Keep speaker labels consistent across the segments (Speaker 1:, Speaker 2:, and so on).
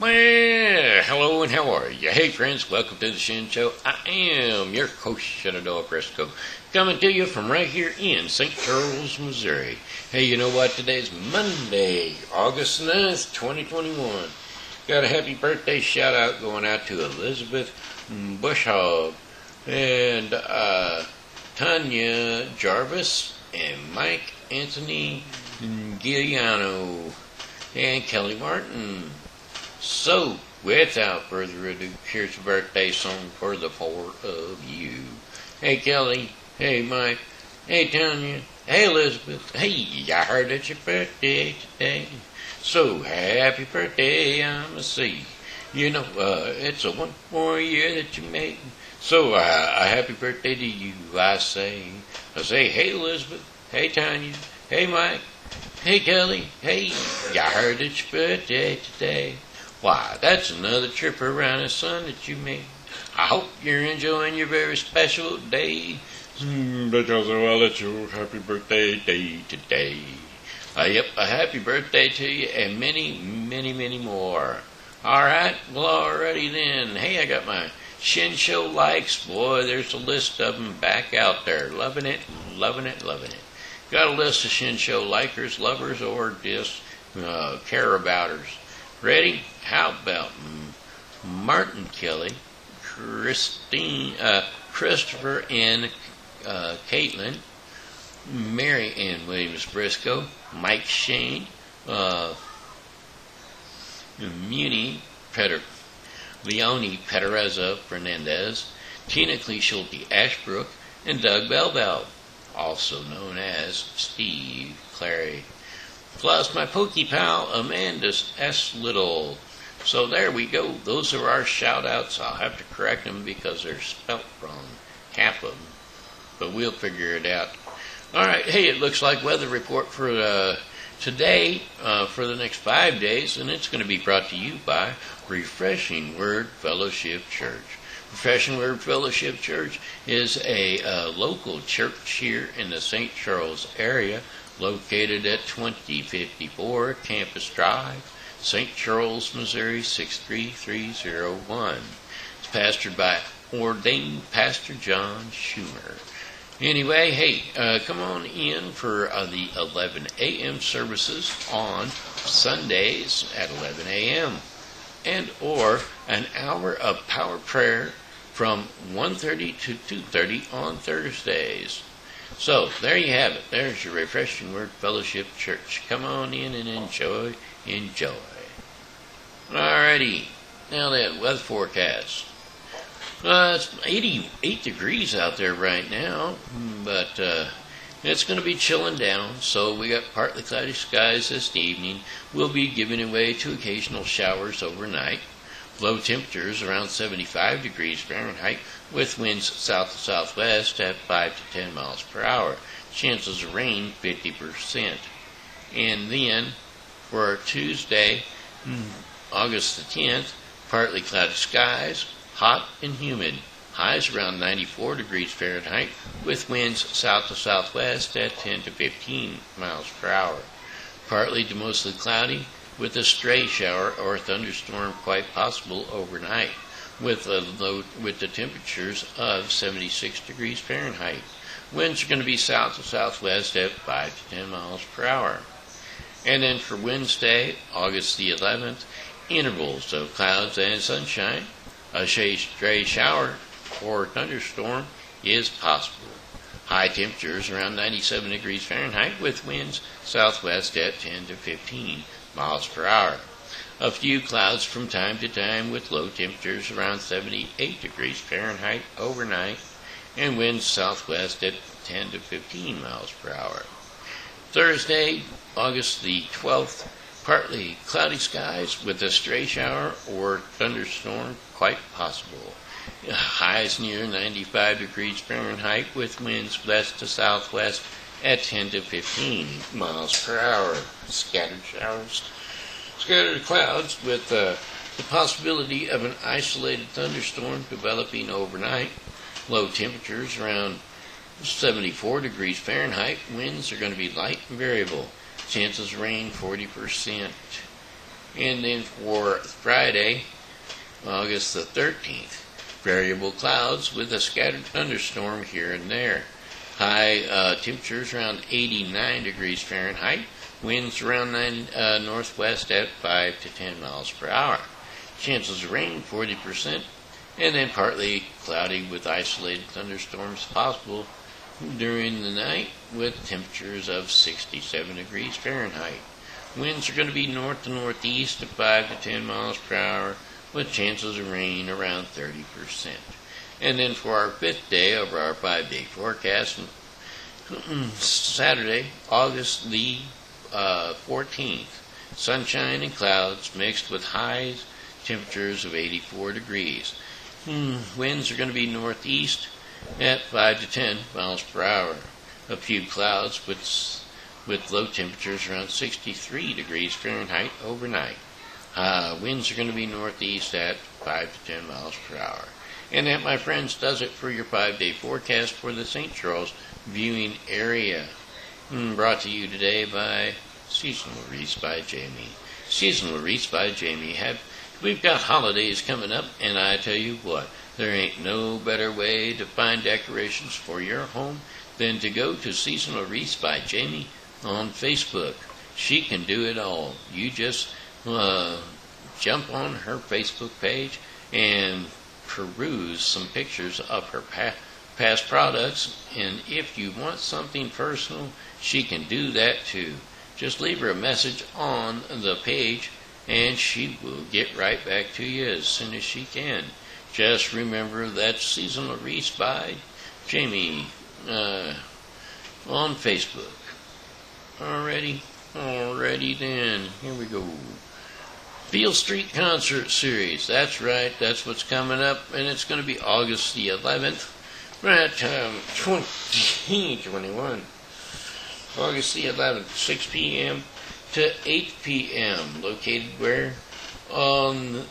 Speaker 1: Well, hello and how are you? Hey friends, welcome to the Shen Show. I am your host, Shenandoah Briscoe, coming to you from right here in St. Charles, Missouri. Hey, you know what? Today's Monday, August 9th, 2021. Got a happy birthday shout out going out to Elizabeth Bushong and Tanya, Jarvis, and Mike Anthony Gianino and Kelli Martin. So, without further ado, here's a birthday song for the four of you. Hey Kelli, hey Mike, hey Tanya, hey Elizabeth, hey, I heard it's your birthday today. So, happy birthday, I'ma say. You know, it's a 1 more year that you made. So, a happy birthday to you, I say. I say, hey Elizabeth, hey Tanya, hey Mike, hey Kelli, hey, I heard it's your birthday today. Why, that's another trip around the sun that you made. I hope you're enjoying your very special day. Because I'll let you happy birthday day today. Yep, a happy birthday to you and many, many, many more. Alright, well alrighty then. Hey, I got my Shen Show likes. Boy, there's a list of them back out there. Loving it, loving it, loving it. Got a list of Shen Show likers, lovers, or just care abouters. Ready? How about Martin Kelly, Christopher and Katelyn, MaryAnn Williams Briscoe, Mike Shen, Leony Pedraza Fernandez, Tina Kleeschulte Ashbrook, and Doug Bell, also known as Steve Clary. Plus my pokey pal Amanda S. Little. So there we go. Those are our shout-outs. I'll have to correct them because they're spelt wrong. Half of them. But we'll figure it out. Alright, hey, it looks like weather report for today for the next 5 days, and it's going to be brought to you by Refreshing Word Fellowship Church. Refreshing Word Fellowship Church is a local church here in the St. Charles area, located at 2054 Campus Drive, St. Charles, Missouri 63301. It's pastored by ordained Pastor John Schumer. Anyway, hey, come on in for the 11 a.m. services on Sundays at 11 a.m. and or an hour of power prayer from 1:30 to 2:30 on Thursdays. So, there you have it. There's your Refreshing Word Fellowship Church. Come on in and enjoy. Alrighty. Now then, weather forecast. It's 88 degrees out there right now, but it's going to be chilling down, so we got partly cloudy skies this evening. We'll be giving way to occasional showers overnight. Low temperatures around 75 degrees Fahrenheit with winds south to southwest at 5 to 10 miles per hour. Chances of rain 50%. And then for Tuesday, August the 10th, partly cloudy skies, hot and humid. Highs around 94 degrees Fahrenheit with winds south to southwest at 10 to 15 miles per hour. Partly to mostly cloudy with a stray shower or thunderstorm quite possible overnight, with the temperatures of 76 degrees Fahrenheit. Winds are going to be south to southwest at 5 to 10 miles per hour. And then for Wednesday, August the 11th, intervals of clouds and sunshine. A stray shower or thunderstorm is possible. High temperatures around 97 degrees Fahrenheit with winds southwest at 10 to 15 miles per hour. A few clouds from time to time with low temperatures around 78 degrees Fahrenheit overnight and winds southwest at 10 to 15 miles per hour. Thursday, August the 12th, partly cloudy skies with a stray shower or thunderstorm quite possible. Highs near 95 degrees Fahrenheit with winds west to southwest at 10 to 15 miles per hour. Scattered showers, scattered clouds with the possibility of an isolated thunderstorm developing overnight. Low temperatures around 74 degrees Fahrenheit. Winds are going to be light and variable. Chances of rain 40%. And then for Friday, August the 13th, variable clouds with a scattered thunderstorm here and there. High temperatures around 89 degrees Fahrenheit. Winds around 9 northwest at 5 to 10 miles per hour. Chances of rain 40%. And then partly cloudy with isolated thunderstorms possible during the night with temperatures of 67 degrees Fahrenheit. Winds are going to be north to northeast at 5 to 10 miles per hour with chances of rain around 30%. And then for our fifth day of our 5-day forecast, Saturday, August the 14th, sunshine and clouds mixed with highs, temperatures of 84 degrees. Winds are going to be northeast at 5 to 10 miles per hour. A few clouds with low temperatures around 63 degrees Fahrenheit overnight. Winds are going to be northeast at 5 to 10 miles per hour. And that, my friends, does it for your 5-day forecast for the St. Charles viewing area. Brought to you today by Seasonal Wreaths by Jamie. Seasonal Wreaths by Jamie. We've got holidays coming up, and I tell you what, there ain't no better way to find decorations for your home than to go to Seasonal Wreaths by Jamie on Facebook. She can do it all. You just jump on her Facebook page and peruse some pictures of her past products, and if you want something personal, she can do that too. Just leave her a message on the page and she will get right back to you as soon as she can. Just remember that's Seasonal Wreaths by Jamie on Facebook. Alrighty then, here we go. Beale Street Concert Series. That's right, that's what's coming up, and it's going to be August the 11th, right, 2021. August the 11th, 6 p.m. to 8 p.m. Located where? On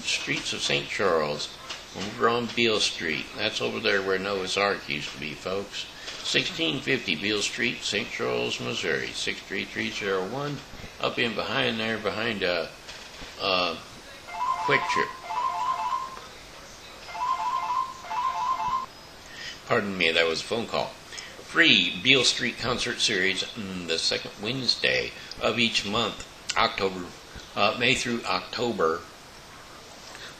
Speaker 1: streets of St. Charles, over on Beale Street. That's over there where Noah's Ark used to be, folks. 1650 Beale Street, St. Charles, Missouri, 63301. Up in behind there, behind Quick Trip. Pardon me, that was a phone call. Free Beale Street Concert Series the second Wednesday of each month, May through October.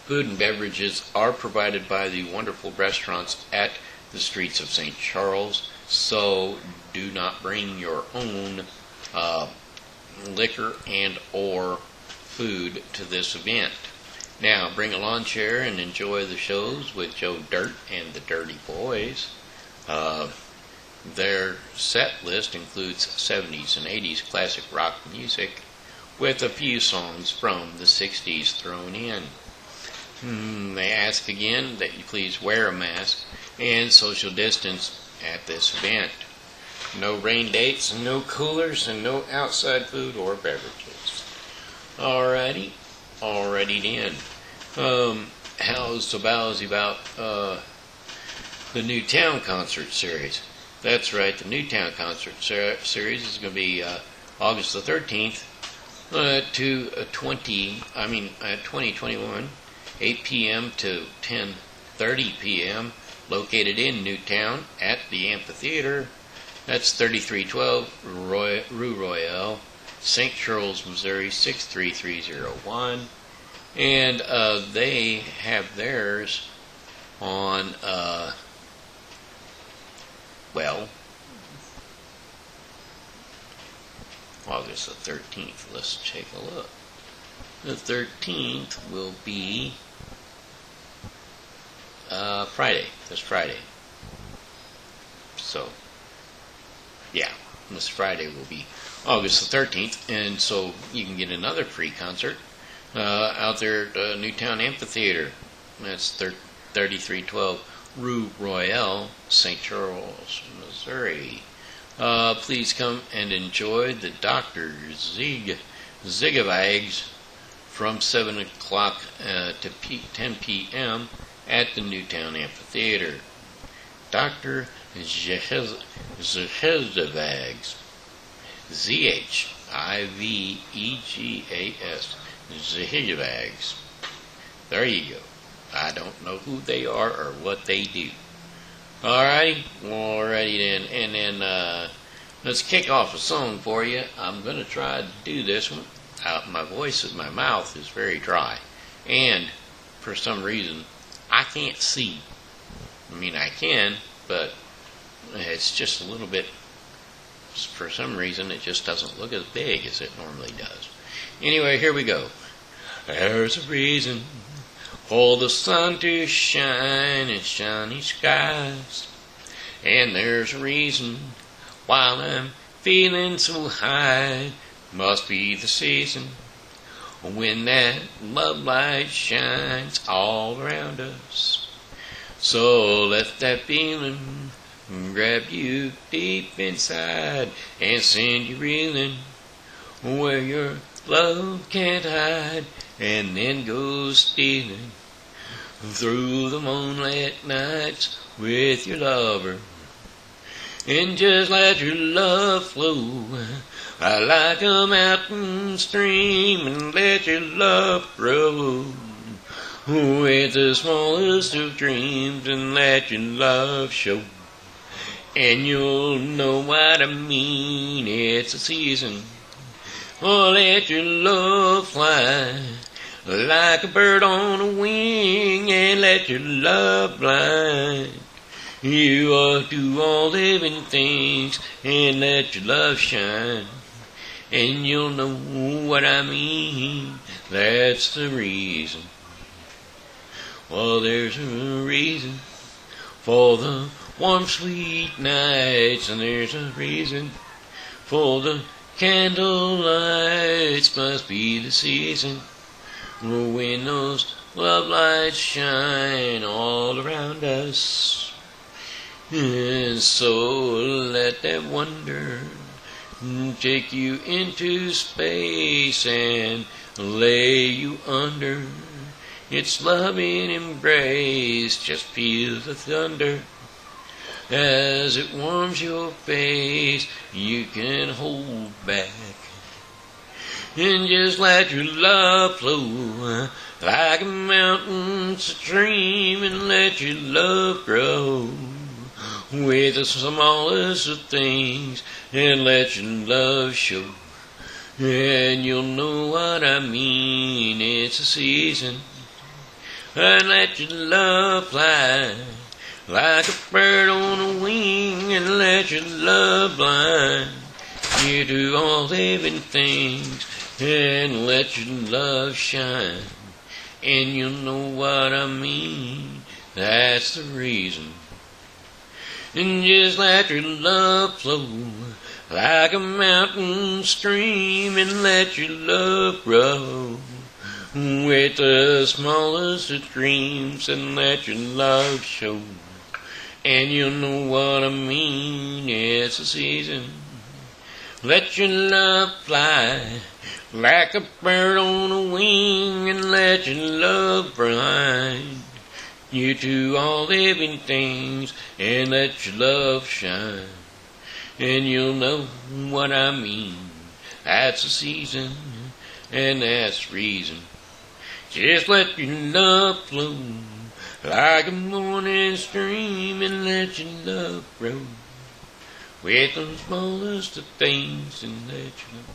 Speaker 1: Food and beverages are provided by the wonderful restaurants at the streets of St. Charles, so do not bring your own liquor and or food to this event. Now, bring a lawn chair and enjoy the shows with Joe Dirt and the Dirty Boys. Their set list includes 70s and 80s classic rock music with a few songs from the 60s thrown in. They ask again that you please wear a mask and social distance at this event. No rain dates, no coolers, and no outside food or beverages. Alrighty then. How's about the Newtown Concert Series? That's right, the Newtown Concert Series is going to be August the 13th to 2021, 8 p.m. to 10:30 p.m., located in Newtown at the amphitheater. That's 3312 Rue Royale, St. Charles, Missouri, 63301. And they have theirs on, August the 13th. Let's take a look. The 13th will be Friday. This Friday. So, yeah, this Friday will be August the 13th, and so you can get another free concert out there at Newtown Amphitheater. That's 3312 Rue Royale, St. Charles, Missouri. Please come and enjoy the Dr. Zigavags from 7 o'clock to 10 p.m. at the Newtown Amphitheater. Dr. Zigavags, Ivegas. Zigzags. There you go. I don't know who they are or what they do. Alrighty then. And then let's kick off a song for you. I'm going to try to do this one. My mouth is very dry. And for some reason, I can't see. I mean, I can, but it's just a little bit, for some reason, it just doesn't look as big as it normally does. Anyway, here we go. There's a reason for the sun to shine in shiny skies. And there's a reason why I'm feeling so high. Must be the season when that love light shines all around us. So let that feeling grab you deep inside and send you reeling where your love can't hide, and then go stealing through the moonlit nights with your lover. And just let your love flow like a mountain stream, and let your love grow with the smallest of dreams, and let your love show. And you'll know what I mean, it's a season. Oh, let your love fly like a bird on a wing, and let your love blind you are to all living things, and let your love shine. And you'll know what I mean, that's the reason. Well, there's a reason for the warm, sweet nights, and there's a reason for the candle lights. Must be the season when those love lights shine all around us. And so let that wonder take you into space and lay you under its loving embrace. Just feel the thunder as it warms your face. You can hold back and just let your love flow like a mountain stream, and let your love grow with the smallest of things, and let your love show. And you'll know what I mean, it's a season. And let your love fly like a bird on a wing, and let your love blind you to all living things, and let your love shine. And you'll know what I mean, that's the reason. And just let your love flow like a mountain stream, and let your love grow with the smallest of dreams, and let your love show. And you'll know what I mean, it's a season. Let your love fly like a bird on a wing, and let your love blind you to all living things, and let your love shine. And you'll know what I mean, that's a season, and that's reason. Just let your love flow like a morning stream, and let your love grow with the smallest of things, and let your love.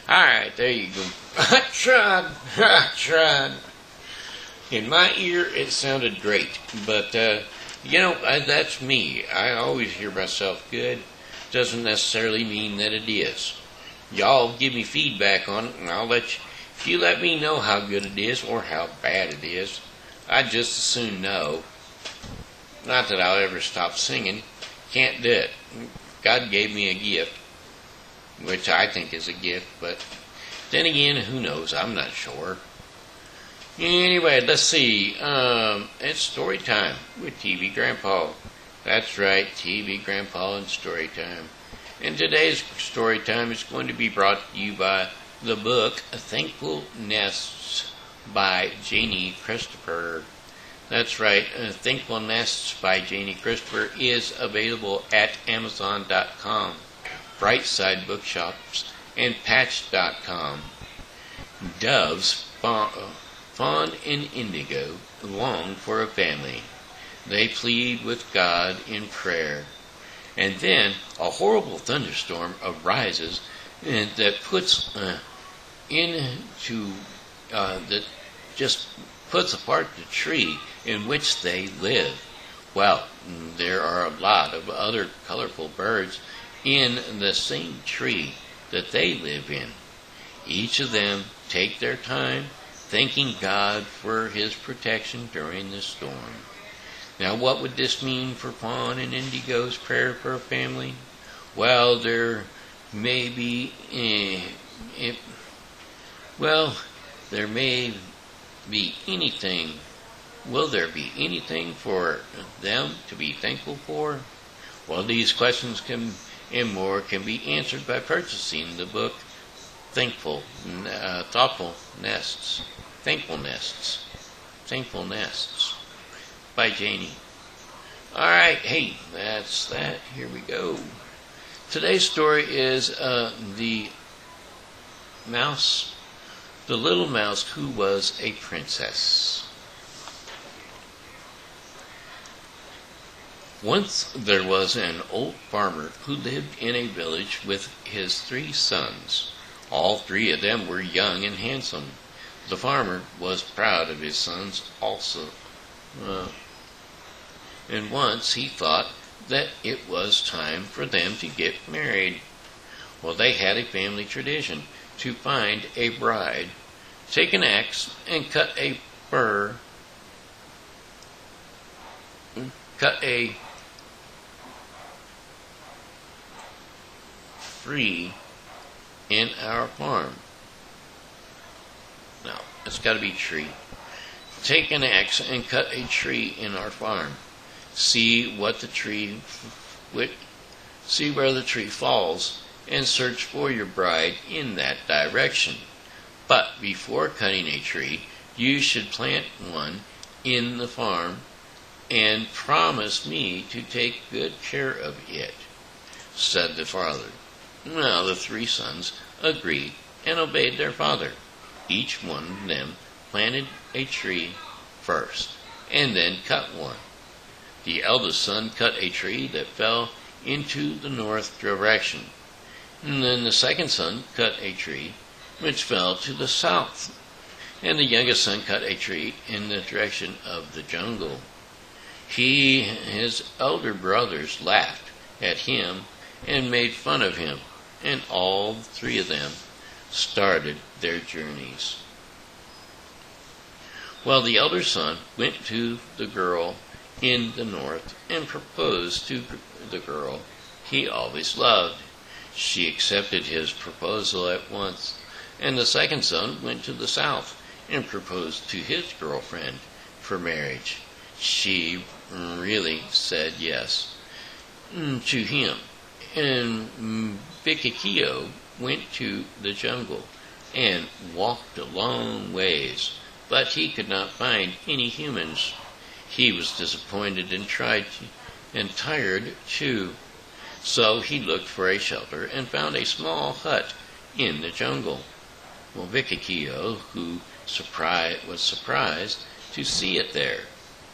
Speaker 1: Alright, there you go. I tried. In my ear, it sounded great, but, that's me. I always hear myself good. Doesn't necessarily mean that it is. Y'all give me feedback on it, and I'll let you, if you let me know how good it is or how bad it is, I'd just as soon know. Not that I'll ever stop singing. Can't do it. God gave me a gift, which I think is a gift, but then again, who knows? I'm not sure. Anyway, let's see. It's story time with TV Grandpa. That's right, TV Grandpa and story time. And today's story time is going to be brought to you by the book Thankful Nests by Janie Christopher. That's right, Thankful Nests by Janie Christopher is available at Amazon.com Brightside Bookshops, and Patch.com. Doves, fawn, and indigo long for a family. They plead with God in prayer. And then a horrible thunderstorm arises that puts that just puts apart the tree in which they live. Well, there are a lot of other colorful birds in the same tree that they live in. Each of them take their time thanking God for his protection during the storm. Now, what would this mean for Fawn and Indigo's prayer for a family? Well, there may be there may be anything. Will there be anything for them to be thankful for? Well, these questions and more can be answered by purchasing the book Thankful Nests by Janie. Alright, hey, that's that. Here we go. Today's story is the little mouse who was a princess. Once there was an old farmer who lived in a village with his 3 sons. All 3 of them were young and handsome. The farmer was proud of his sons also. And once he thought that it was time for them to get married. Well, they had a family tradition to find a bride, take an axe, and cut a tree in our farm. Now, it's got to be tree. Take an axe and cut a tree in our farm. See where the tree falls, and search for your bride in that direction. But before cutting a tree, you should plant one in the farm and promise me to take good care of it, said the father. Now the 3 sons agreed and obeyed their father. Each one of them planted a tree first, and then cut one. The eldest son cut a tree that fell into the north direction, and then the second son cut a tree which fell to the south, and the youngest son cut a tree in the direction of the jungle. His elder brothers laughed at him and made fun of him, and all 3 of them started their journeys. Well, the elder son went to the girl in the north and proposed to the girl he always loved. She accepted his proposal at once, and the second son went to the south and proposed to his girlfriend for marriage. She really said yes to him, and Briscoe went to the jungle and walked a long ways, but he could not find any humans. He was disappointed and tired too. So he looked for a shelter and found a small hut in the jungle. Well, Briscoe, who was surprised to see it there,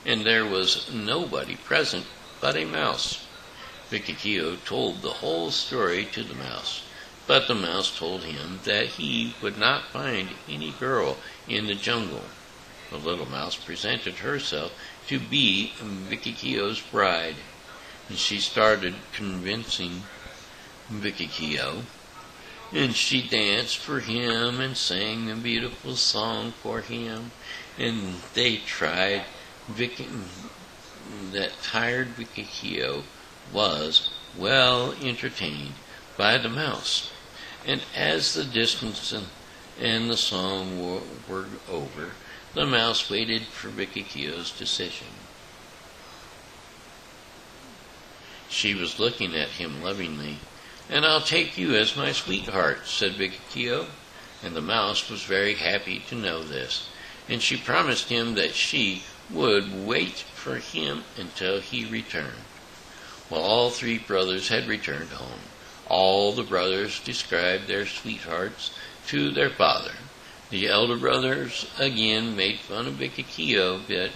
Speaker 1: and there was nobody present but a mouse. Briscoe told the whole story to the mouse, but the mouse told him that he would not find any girl in the jungle. The little mouse presented herself to be Briscoe's bride, and she started convincing Briscoe, and she danced for him and sang a beautiful song for him, and they tried. That tired Briscoe was well entertained by the mouse, and as the distance and the song were over, the mouse waited for Briscoe's decision. She was looking at him lovingly. "And I'll take you as my sweetheart," said Briscoe, and the mouse was very happy to know this, and she promised him that she would wait for him until he returned. Well, all 3 brothers had returned home. All the brothers described their sweethearts to their father. The elder brothers again made fun of Bikikio, but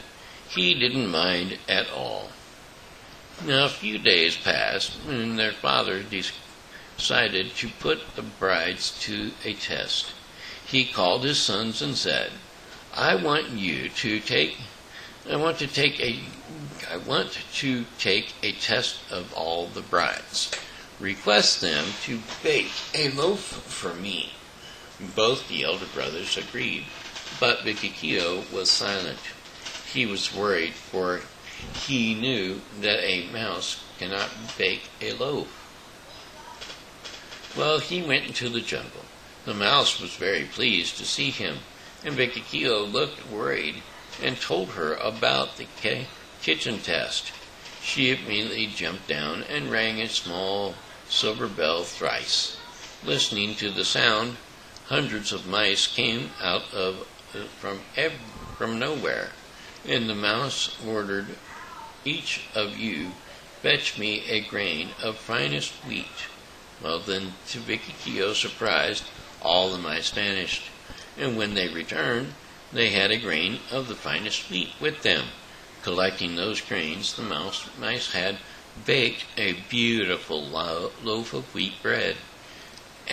Speaker 1: he didn't mind at all. Now a few days passed, and their father decided to put the brides to a test. He called his sons and said, I want to take a test of all the brides. Request them to bake a loaf for me. Both the elder brothers agreed, but Bikikio was silent. He was worried, for he knew that a mouse cannot bake a loaf. Well, he went into the jungle. The mouse was very pleased to see him, and Bikikio looked worried and told her about the kitchen test. She immediately jumped down and rang a small silver bell thrice. Listening to the sound, hundreds of mice came out from nowhere, and the mouse ordered, each of you fetch me a grain of finest wheat. Well then, to Bikikio's surprise, all the mice vanished, and when they returned, they had a grain of the finest wheat with them. Collecting those grains, the mice had baked a beautiful loaf of wheat bread.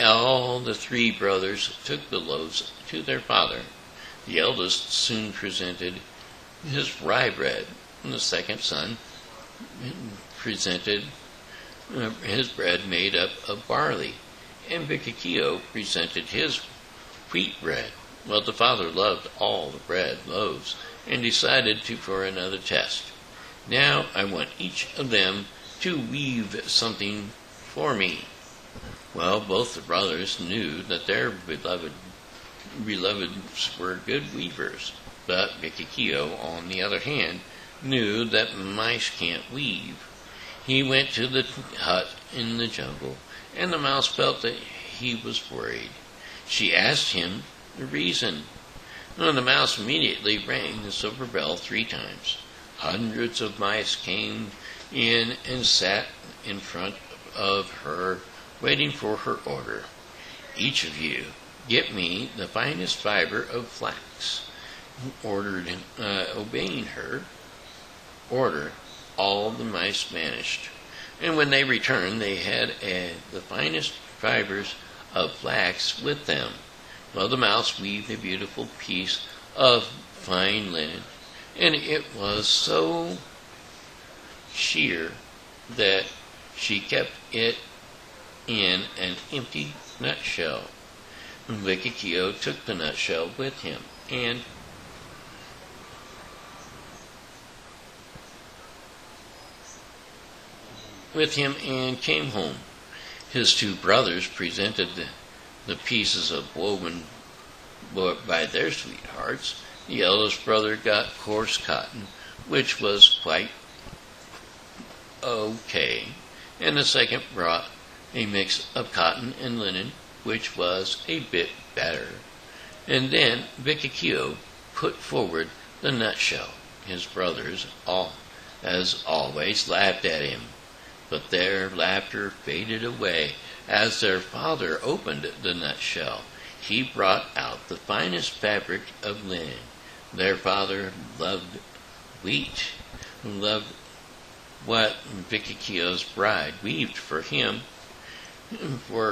Speaker 1: All the three brothers took the loaves to their father. The eldest soon presented his rye bread, and the second son presented his bread made up of barley, and Bikikio presented his wheat bread. Well, the father loved all the bread loaves and decided for another test. Now I want each of them to weave something for me. Well, both the brothers knew that their beloveds were good weavers, but Bikikio, on the other hand, knew that mice can't weave. He went to the hut in the jungle, and the mouse felt that he was worried. She asked him the reason. Well, the mouse immediately rang the silver bell 3 times. Hundreds of mice came in and sat in front of her, waiting for her order. Each of you get me the finest fiber of flax. Obeying her order, all the mice vanished, and when they returned, they had the finest fibers of flax with them. Well, the mouse weaved a beautiful piece of fine linen, and it was so sheer that she kept it in an empty nutshell. Bikikio took the nutshell with him, and came home. His 2 brothers presented the pieces of woven by their sweethearts. The eldest brother got coarse cotton, which was quite okay, and the second brought a mix of cotton and linen, which was a bit better. And then Bikikio put forward the nutshell. His brothers, as always, laughed at him, but their laughter faded away as their father opened the nutshell. He brought out the finest fabric of linen. Their father loved wheat, loved what Bikikio's bride weaved for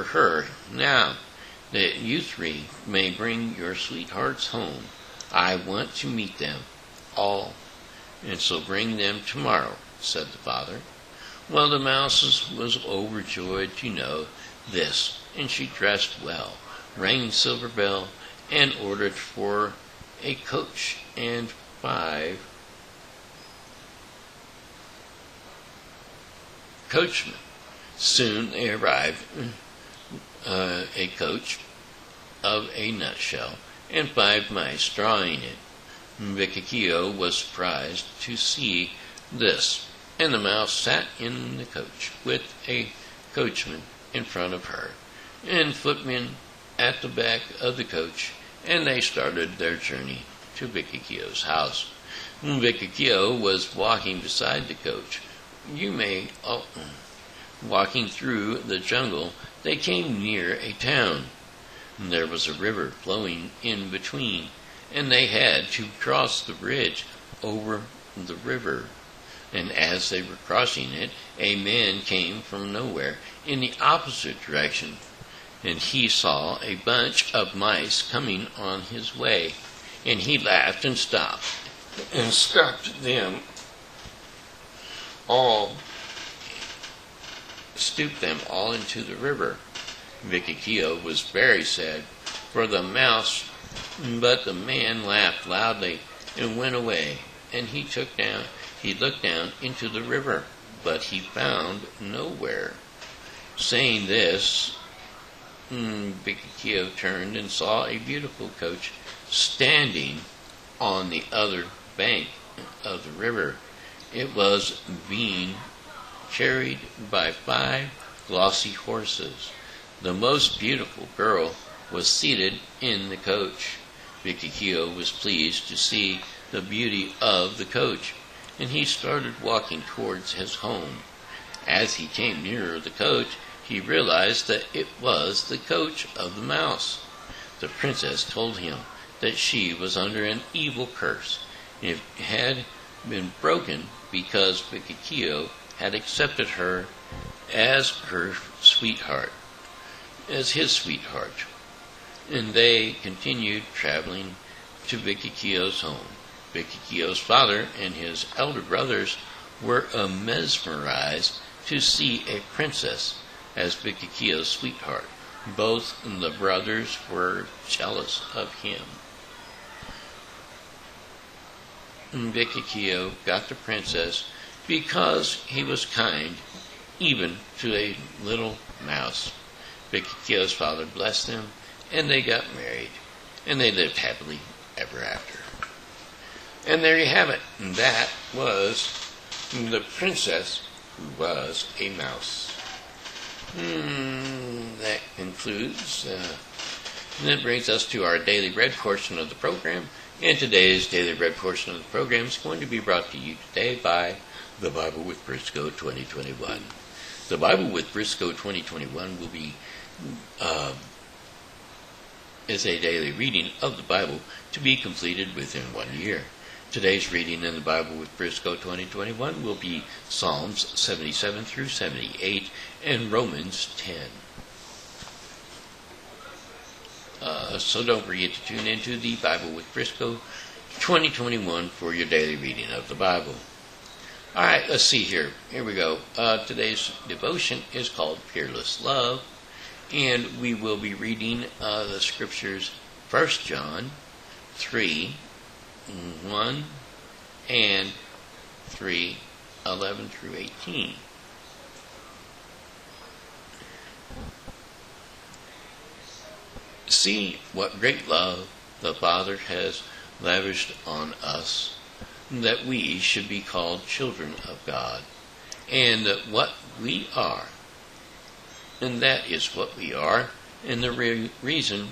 Speaker 1: her. Now that you 3 may bring your sweethearts home, I want to meet them all, and so bring them tomorrow, said the father. Well, the mouse was overjoyed to know this, and she dressed well, rang the silver bell, and ordered for a coach and 5 coachmen. Soon they arrived, a coach of a nutshell, and 5 mice drawing it. Bikikio was surprised to see this, and the mouse sat in the coach with a coachman in front of her, and footmen at the back of the coach, and they started their journey to Bikikio's house. Bikikio was walking beside the coach. You may Walking through the jungle, they came near a town. There was a river flowing in between, and they had to cross the bridge over the river. And as they were crossing it, a man came from nowhere in the opposite direction, and he saw a bunch of mice coming on his way, and he laughed and stopped them all, stooped them all into the river. Pedraza was very sad for the mouse, but the man laughed loudly and went away, and he looked down into the river, but he found nowhere. Saying this, Pedraza turned and saw a beautiful coach standing on the other bank of the river. It was being carried by 5 glossy horses. The most beautiful girl was seated in the coach. Pedraza was pleased to see the beauty of the coach, and he started walking towards his home. As he came nearer the coach, he realized that it was the coach of the mouse. The princess told him that she was under an evil curse. It had been broken because Pedraza had accepted her as his sweetheart. And they continued traveling to Pedraza's home. Pedraza's father and his elder brothers were mesmerized to see a princess as Pedraza's sweetheart. Both the brothers were jealous of him. Pedraza got the princess because he was kind even to a little mouse. Pedraza's father blessed them, and they got married, and they lived happily ever after. And there you have it. That was the princess who was a mouse. That concludes. That brings us to our Daily Bread portion of the program. And today's Daily Bread portion of the program is going to be brought to you today by The Bible with Briscoe 2021. The Bible with Briscoe 2021 will be is a daily reading of the Bible to be completed within 1 year. Today's reading in the Bible with Briscoe 2021 will be Psalms 77 through 78 and Romans 10. So don't forget to tune into the Bible with Briscoe 2021 for your daily reading of the Bible. All right, let's see here. Here we go. Today's devotion is called Peerless Love, and we will be reading the scriptures 1 John 3, 1 and 3, 11 through 18. See what great love the Father has lavished on us, that we should be called children of God, and that what we are, and that is what we are, and the reason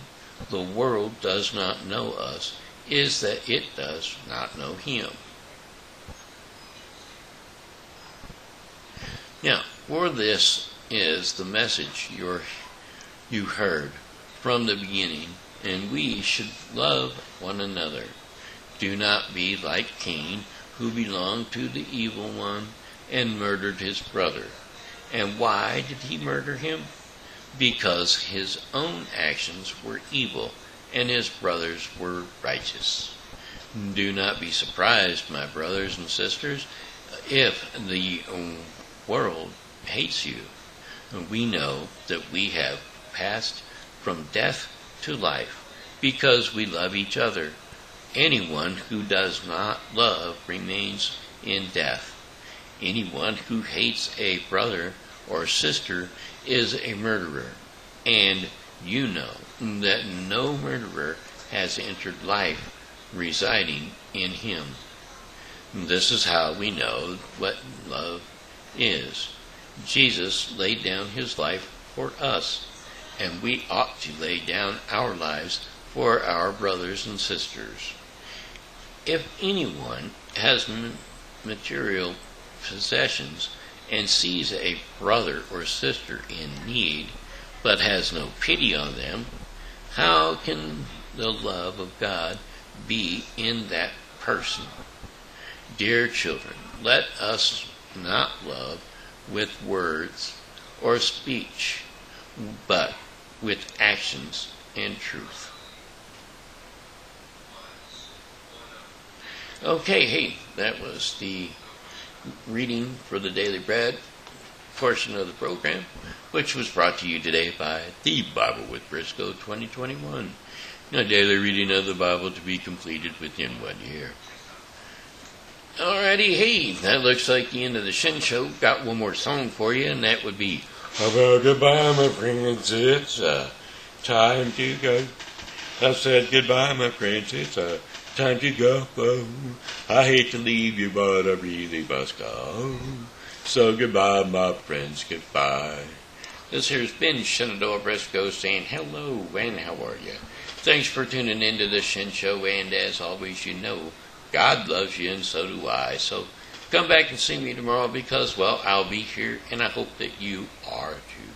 Speaker 1: the world does not know us is that it does not know Him. Now, for this is the message you heard from the beginning, and we should love one another. Do not be like Cain, who belonged to the evil one and murdered his brother. And why did he murder him? Because his own actions were evil and his brothers were righteous. Do not be surprised, my brothers and sisters, if the world hates you. We know that we have passed from death to life because we love each other. Anyone who does not love remains in death. Anyone who hates a brother or sister is a murderer, and you know that no murderer has entered life residing in him. This is how we know what love is. Jesus laid down his life for us, and we ought to lay down our lives for our brothers and sisters. If anyone has material possessions and sees a brother or sister in need, but has no pity on them, how can the love of God be in that person? Dear children, let us not love with words or speech, but with actions and truth. Okay, hey, that was the reading for the Daily Bread portion of the program, which was brought to you today by The Bible with Briscoe 2021, a daily reading of the Bible to be completed within 1 year. Alrighty, hey, that looks like the end of the Shen Show. Got one more song for you, and that would be "About Goodbye, My Friends, It's Time to Go." I said goodbye, my friends, it's time to go. I hate to leave you, but I really must go. So goodbye, my friends, goodbye. This here's been Shenandoah Briscoe saying hello and how are you? Thanks for tuning into the Shen Show, and as always, you know, God loves you and so do I. So come back and see me tomorrow because, well, I'll be here and I hope that you are too.